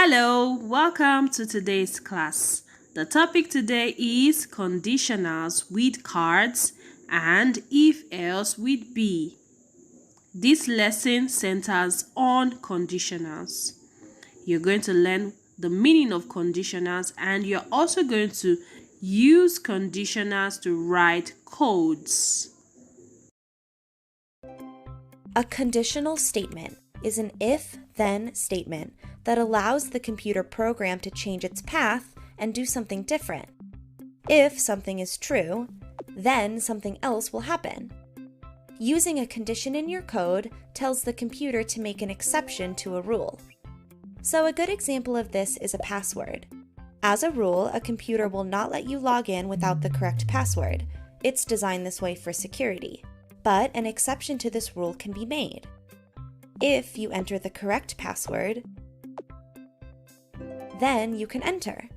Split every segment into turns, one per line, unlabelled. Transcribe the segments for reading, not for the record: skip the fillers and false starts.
Hello, welcome to today's class. The topic today is conditionals with cards and if else with be. This lesson centers on conditionals. You're going to learn the meaning of conditionals and you're also going to use conditionals to write codes.
A conditional statement is an if-then statement that allows the computer program to change its path and do something different. If something is true, then something else will happen. Using a condition in your code tells the computer to make an exception to a rule. So a good example of this is a password. As a rule, a computer will not let you log in without the correct password. It's designed this way for security. But an exception to this rule can be made. If you enter the correct password, then you can enter.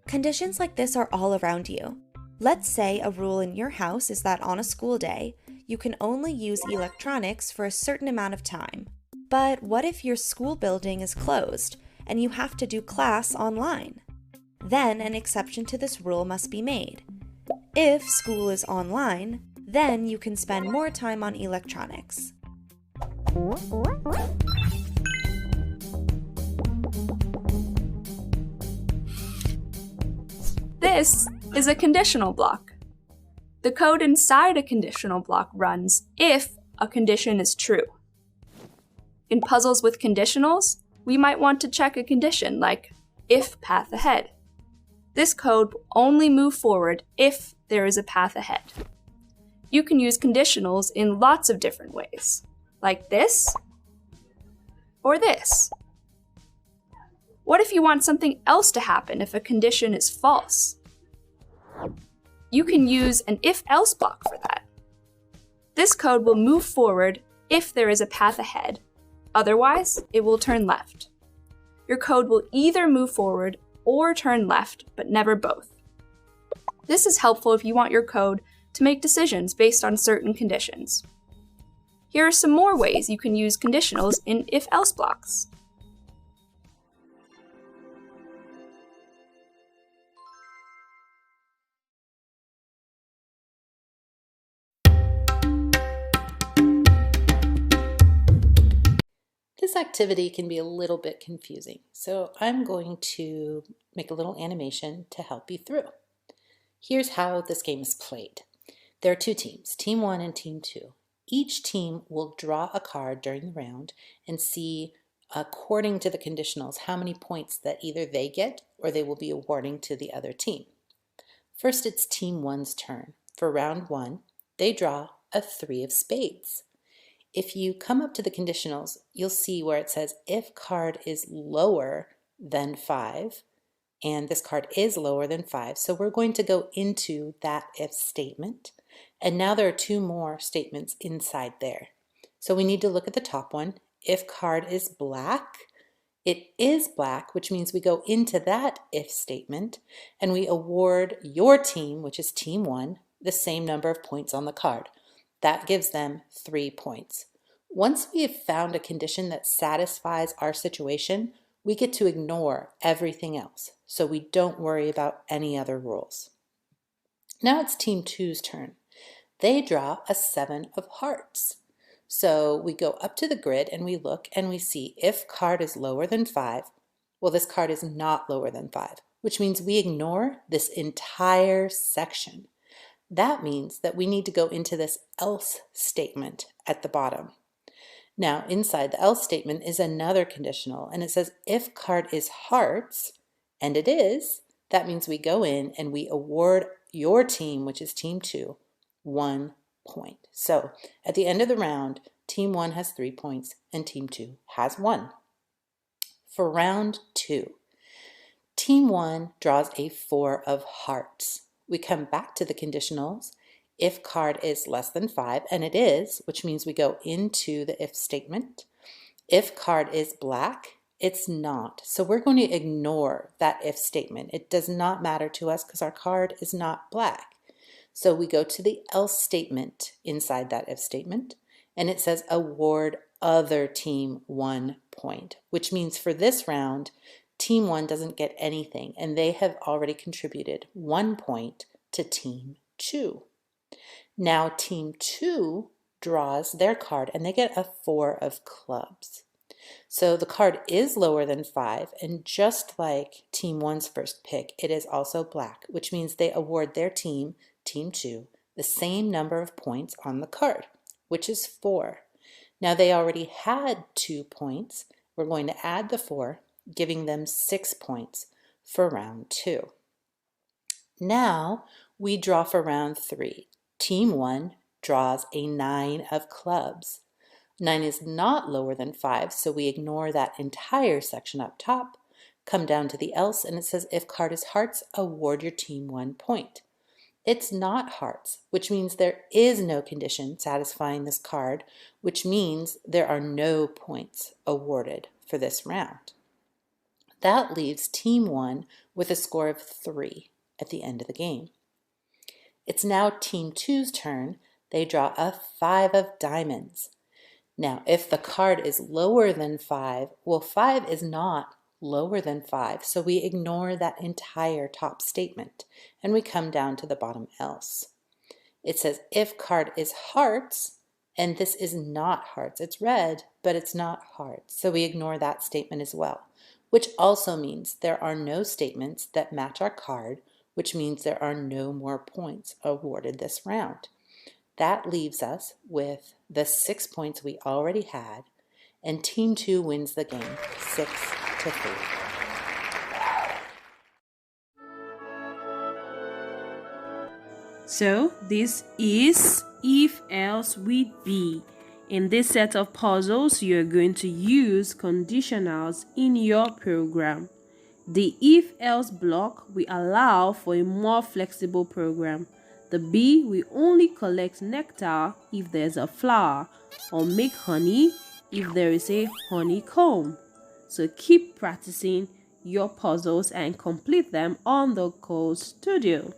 Conditions like this are all around you. Let's say a rule in your house is that on a school day, you can only use electronics for a certain amount of time. But what if your school building is closed and you have to do class online? Then an exception to this rule must be made. If school is online, then you can spend more time on electronics.
This is a conditional block. The code inside a conditional block runs if a condition is true. In puzzles with conditionals, we might want to check a condition like if path ahead. This code will only move forward if there is a path ahead. You can use conditionals in lots of different ways, like this or this. What if you want something else to happen if a condition is false? You can use an if-else block for that. This code will move forward if there is a path ahead. Otherwise, it will turn left. Your code will either move forward or turn left, but never both. This is helpful if you want your code to make decisions based on certain conditions. Here are some more ways you can use conditionals in if-else blocks.
This activity can be a little bit confusing, so I'm going to make a little animation to help you through. Here's how this game is played. There are two teams, Team 1 and Team 2. Each team will draw a card during the round and see, according to the conditionals, how many points that either they get or they will be awarding to the other team. First, it's Team 1's turn. For round 1, they draw a 3 of spades. If you come up to the conditionals, you'll see where it says if card is lower than 5, and this card is lower than 5, so we're going to go into that if statement. And now there are two more statements inside there. So we need to look at the top one. If card is black, it is black, which means we go into that if statement, and we award your team, which is Team 1, the same number of points on the card. That gives them 3 points. Once we have found a condition that satisfies our situation, we get to ignore everything else, so we don't worry about any other rules. Now it's Team 2's turn. They draw a 7 of hearts. So we go up to the grid and we look and we see if card is lower than 5, well, this card is not lower than 5, which means we ignore this entire section. That means that we need to go into this else statement at the bottom. Now, inside the else statement is another conditional, and it says if card is hearts, and it is, that means we go in and we award your team, which is Team 2, 1 point. So at the end of the round, Team 1 has 3 points and Team 2 has 1. For round 2, Team 1 draws a 4 of hearts. We come back to the conditionals. If card is less than 5, and it is, which means we go into the if statement. If card is black, it's not. So we're going to ignore that if statement. It does not matter to us because our card is not black. So we go to the else statement inside that if statement, and it says award other team 1 point, which means for this round, team 1 doesn't get anything, and they have already contributed 1 point to team 2. Now team 2 draws their card, and they get a 4 of clubs. So the card is lower than 5, and just like team 1's first pick, it is also black, which means they award their team, team 2, the same number of points on the card, which is 4. Now they already had 2 points. We're going to add the 4, giving them 6 points for round 2. Now we draw for round 3. Team 1 draws a 9 of clubs. 9 is not lower than 5, so we ignore that entire section up top, come down to the else, and it says if card is hearts, award your team 1 point. It's not hearts, which means there is no condition satisfying this card, which means there are no points awarded for this round. That leaves team 1 with a score of 3 at the end of the game. It's now team 2's turn. They draw a 5 of diamonds. Now, if the card is lower than 5, well, 5 is not lower than 5, so we ignore that entire top statement, and we come down to the bottom else. It says if card is hearts, and this is not hearts. It's red, but it's not hearts, so we ignore that statement as well, which also means there are no statements that match our card, which means there are no more points awarded this round. That leaves us with the 6 points we already had, and team 2 wins the game 6-3.
So this is if else with be. In this set of puzzles, you're going to use conditionals in your program. The if else block will allow for a more flexible program. The bee will only collect nectar if there's a flower, or make honey if there is a honeycomb. So keep practicing your puzzles and complete them on the Code Studio.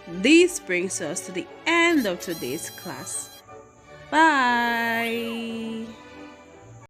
This brings us to the end of today's class. Bye!